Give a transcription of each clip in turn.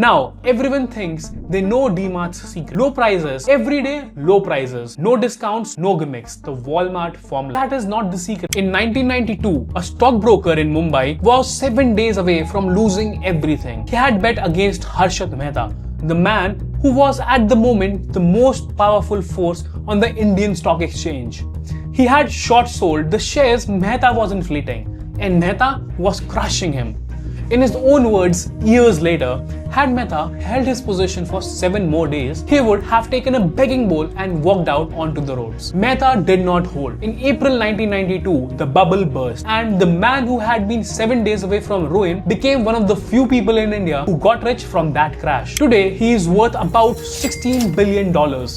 Now, everyone thinks they know DMart's secret. Low prices, every day low prices, no discounts, no gimmicks, the Walmart formula. That is not the secret. In 1992, a stockbroker in Mumbai was 7 days away from losing everything. He had bet against Harshad Mehta, the man who was at the moment the most powerful force on the Indian stock exchange. He had short sold the shares Mehta was inflating, and Mehta was crushing him. In his own words, years later, had Mehta held his position for 7 more days, he would have taken a begging bowl and walked out onto the roads. Mehta did not hold. In April 1992, the bubble burst, and the man who had been 7 days away from ruin became one of the few people in India who got rich from that crash. Today, he is worth about $16 billion,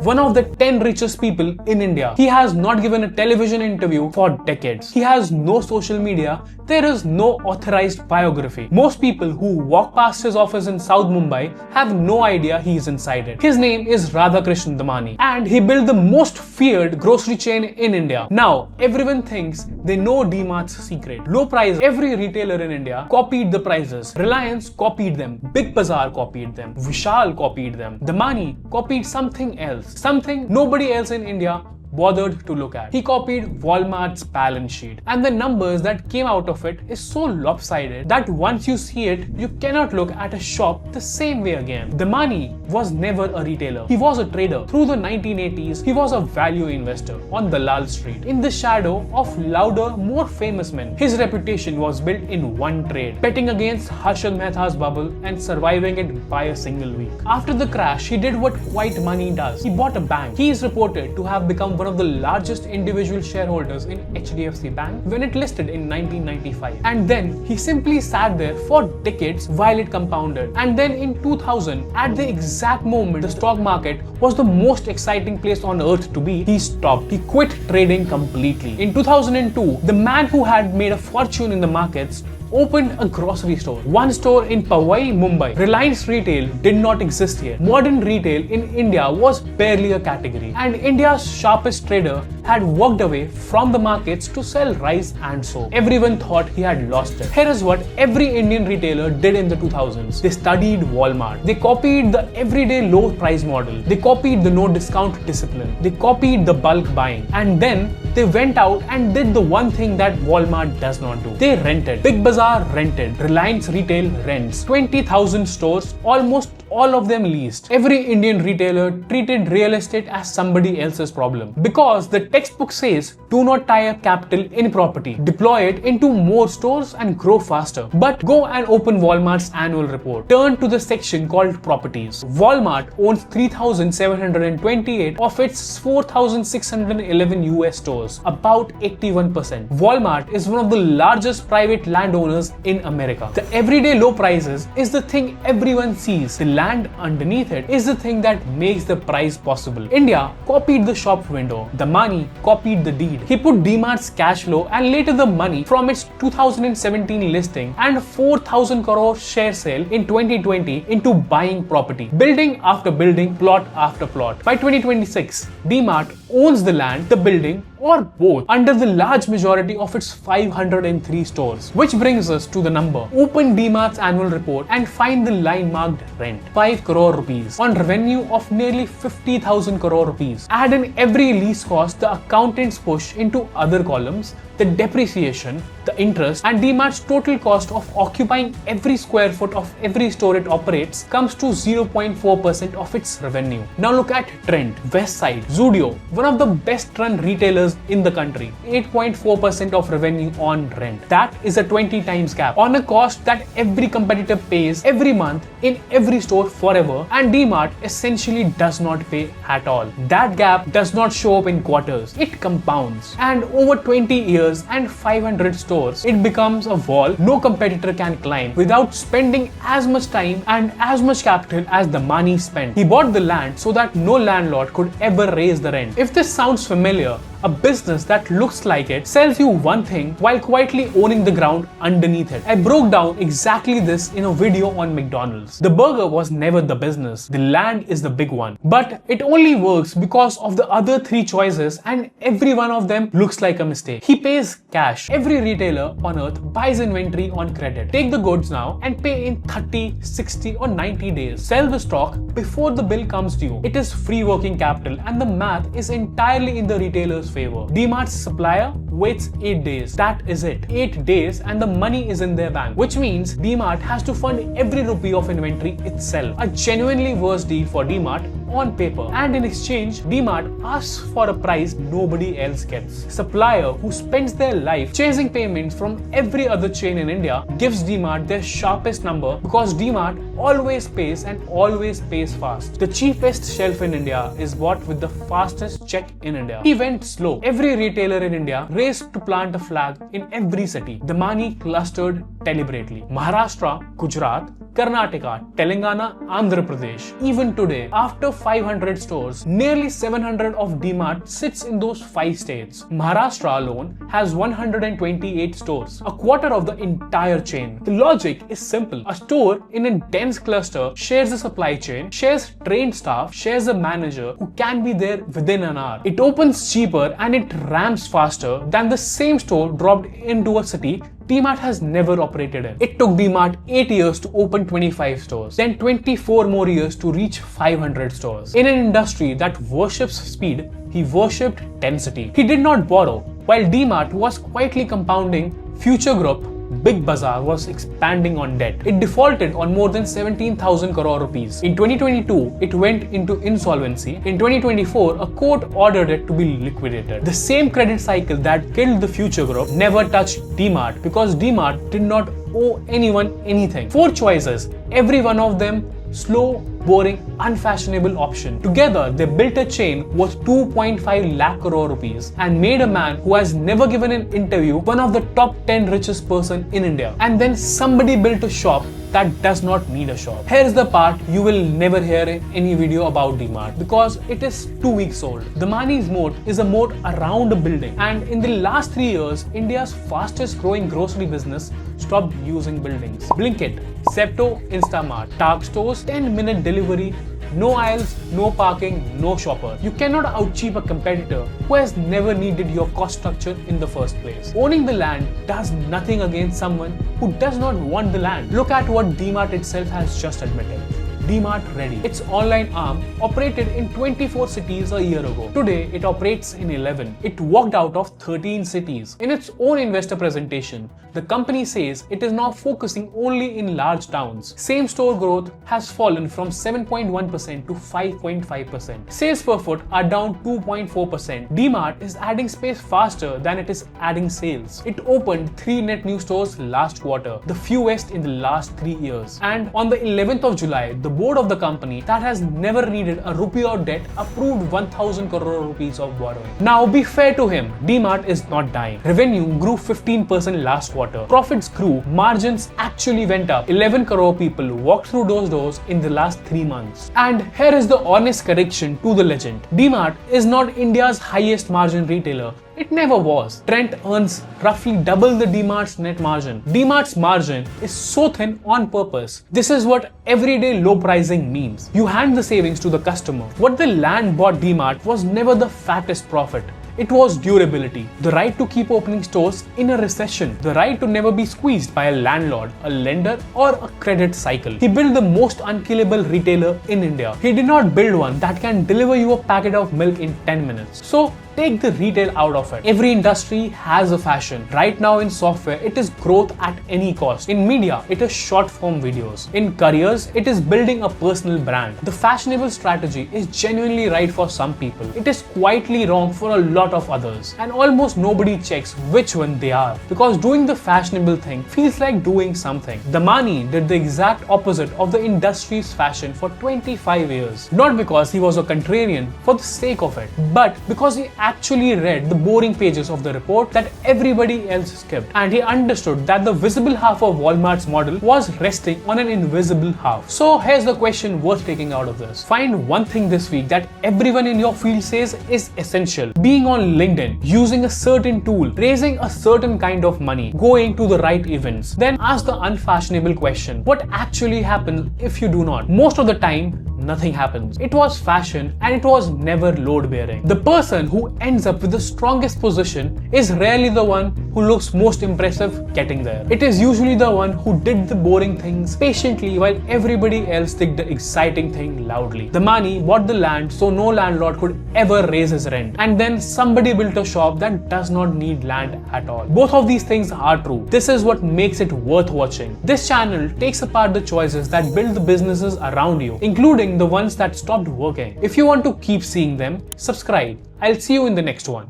one of the 10 richest people in India. He has not given a television interview for decades. He has no social media. There is no authorized biography. Most people who walk past his office in South Mumbai have no idea he is inside it. His name is Radhakishan Damani, and he built the most feared grocery chain in India. Now, everyone thinks they know DMart's secret. Low price. Every retailer in India copied the prices. Reliance copied them. Big Bazaar copied them. Vishal copied them. Damani copied something else. Something nobody else in India bothered to look at. He copied Walmart's balance sheet, and the numbers that came out of it is so lopsided that once you see it, you cannot look at a shop the same way again. Damani was never a retailer. He was a trader. Through the 1980s, he was a value investor on Dalal Street, in the shadow of louder, more famous men. His reputation was built in one trade, betting against Harshad Mehta's bubble and surviving it by a single week. After the crash, he did what quiet money does. He bought a bank. He is reported to have become one of the largest individual shareholders in HDFC Bank when it listed in 1995. And then he simply sat there for decades while it compounded. And then in 2000, at the exact moment the stock market was the most exciting place on earth to be, he stopped. He quit trading completely. In 2002, the man who had made a fortune in the markets opened a grocery store. One store in Powai, Mumbai. Reliance Retail did not exist yet. Modern retail in India was barely a category. And India's sharpest trader had walked away from the markets to sell rice and soap. Everyone thought he had lost it. Here is what every Indian retailer did in the 2000s. They studied Walmart. They copied the everyday low price model. They copied the no discount discipline. They copied the bulk buying. And then they went out and did the one thing that Walmart does not do. They rented. Big Bazaar rented. Reliance Retail rents. 20,000 stores, almost all of them leased. Every Indian retailer treated real estate as somebody else's problem. Because the textbook says, do not tie up capital in property. Deploy it into more stores and grow faster. But go and open Walmart's annual report. Turn to the section called properties. Walmart owns 3,728 of its 4,611 US stores, about 81%. Walmart is one of the largest private landowners in America. The everyday low prices is the thing everyone sees. The land underneath it is the thing that makes the price possible. India copied the shop window. Damani copied the deed. He put DMart's cash flow and later the money from its 2017 listing and 4,000 crore share sale in 2020 into buying property. Building after building, plot after plot. By 2026, DMart owns the land, the building, or both under the large majority of its 503 stores. Which brings us to the number. Open DMart's annual report and find the line marked rent. 5 crore rupees on revenue of nearly 50,000 crore rupees. Add in every lease cost the accountants push into other columns, the depreciation, the interest, and DMart's total cost of occupying every square foot of every store it operates comes to 0.4% of its revenue. Now look at Trent, Westside, Zudio, one of the best run retailers in the country. 8.4% of revenue on rent. That is a 20 times gap on a cost that every competitor pays every month in every store forever, and DMart essentially does not pay at all. That gap does not show up in quarters. It compounds, and over 20 years and 500 stores, it becomes a wall no competitor can climb without spending as much time and as much capital as the money spent. He bought the land so that no landlord could ever raise the rent. If this sounds familiar, A business that looks like it sells you one thing while quietly owning the ground underneath it. I broke down exactly this in a video on McDonald's. The burger was never the business. The land is the big one. But it only works because of the other three choices, and every one of them looks like a mistake. He pays cash. Every retailer on earth buys inventory on credit. Take the goods now and pay in 30, 60 or 90 days. Sell the stock before the bill comes due. It is free working capital and the math is entirely in the retailer's favor. DMart's supplier waits 8 days. That is it. 8 days and the money is in their bank. Which means DMart has to fund every rupee of inventory itself. A genuinely worse deal for DMart on paper. And in exchange, DMart asks for a price nobody else gets. Supplier, who spends their life chasing payments from every other chain in India, gives DMart their sharpest number because DMart always pays and always pays fast. The cheapest shelf in India is bought with the fastest check in India. He went slow. Every retailer in India raced to plant a flag in every city. Damani clustered deliberately. Maharashtra, Gujarat, Karnataka, Telangana, Andhra Pradesh. Even today, after 500 stores, nearly 700 of DMart sits in those 5 states. Maharashtra alone has 128 stores, a quarter of the entire chain. The logic is simple. A store in a dense cluster shares a supply chain, shares trained staff, shares a manager who can be there within an hour. It opens cheaper and it ramps faster than the same store dropped into a city DMart has never operated in. It took DMart 8 years to open 25 stores, then 24 more years to reach 500 stores. In an industry that worships speed, he worshipped density. He did not borrow. While DMart was quietly compounding, Future Group, Big Bazaar, was expanding on debt. It defaulted on more than 17,000 crore rupees. In 2022, it went into insolvency. In 2024, a court ordered it to be liquidated. The same credit cycle that killed the Future Group never touched DMart because DMart did not owe anyone anything. 4 choices, every one of them slow, boring, unfashionable option. Together, they built a chain worth 2.5 lakh crore rupees and made a man who has never given an interview one of the top 10 richest person in India. And then somebody built a shop that does not need a shop. Here is the part you will never hear in any video about DMart because it is 2 weeks old. Damani's moat is a moat around a building, and in the last 3 years, India's fastest growing grocery business stopped using buildings. Blinkit, Zepto, Instamart, dark stores, 10-minute delivery, no aisles, no parking, no shopper. You cannot outcheap a competitor who has never needed your cost structure in the first place. Owning the land does nothing against someone who does not want the land. Look at what DMart itself has just admitted. DMart Ready. Its online arm operated in 24 cities a year ago. Today, it operates in 11. It walked out of 13 cities. In its own investor presentation, the company says it is now focusing only in large towns. Same-store growth has fallen from 7.1% to 5.5%. Sales per foot are down 2.4%. DMart is adding space faster than it is adding sales. It opened 3 net new stores last quarter, the fewest in the last 3 years. And on the 11th of July, the board of the company that has never needed a rupee of debt approved 1,000 crore rupees of borrowing. Now be fair to him, DMart is not dying. Revenue grew 15% last quarter. Profits grew. Margins actually went up. 11 crore people walked through those doors in the last 3 months. And here is the honest correction to the legend. DMart is not India's highest margin retailer. It never was. Trent earns roughly double the DMart's net margin. DMart's margin is so thin on purpose. This is what everyday low pricing means. You hand the savings to the customer. What the land bought DMart was never the fattest profit. It was durability, the right to keep opening stores in a recession, the right to never be squeezed by a landlord, a lender, or a credit cycle. He built the most unkillable retailer in India. He did not build one that can deliver you a packet of milk in 10 minutes. So, take the retail out of it. Every industry has a fashion. Right now in software, it is growth at any cost. In media, it is short form videos. In careers, it is building a personal brand. The fashionable strategy is genuinely right for some people. It is quietly wrong for a lot of others. And almost nobody checks which one they are. Because doing the fashionable thing feels like doing something. Damani did the exact opposite of the industry's fashion for 25 years. Not because he was a contrarian for the sake of it, but because he actually read the boring pages of the report that everybody else skipped, and he understood that the visible half of Walmart's model was resting on an invisible half. So here's the question worth taking out of this. Find one thing this week that everyone in your field says is essential. Being on LinkedIn, using a certain tool, raising a certain kind of money, going to the right events. Then ask the unfashionable question: what actually happens if you do not? Most of the time, nothing happens. It was fashion and it was never load bearing. The person who ends up with the strongest position is rarely the one who looks most impressive getting there. It is usually the one who did the boring things patiently while everybody else did the exciting thing loudly. Damani bought the land so no landlord could ever raise his rent, and then somebody built a shop that does not need land at all. Both of these things are true. This is what makes it worth watching. This channel takes apart the choices that build the businesses around you, including the ones that stopped working. If you want to keep seeing them, subscribe. I'll see you in the next one.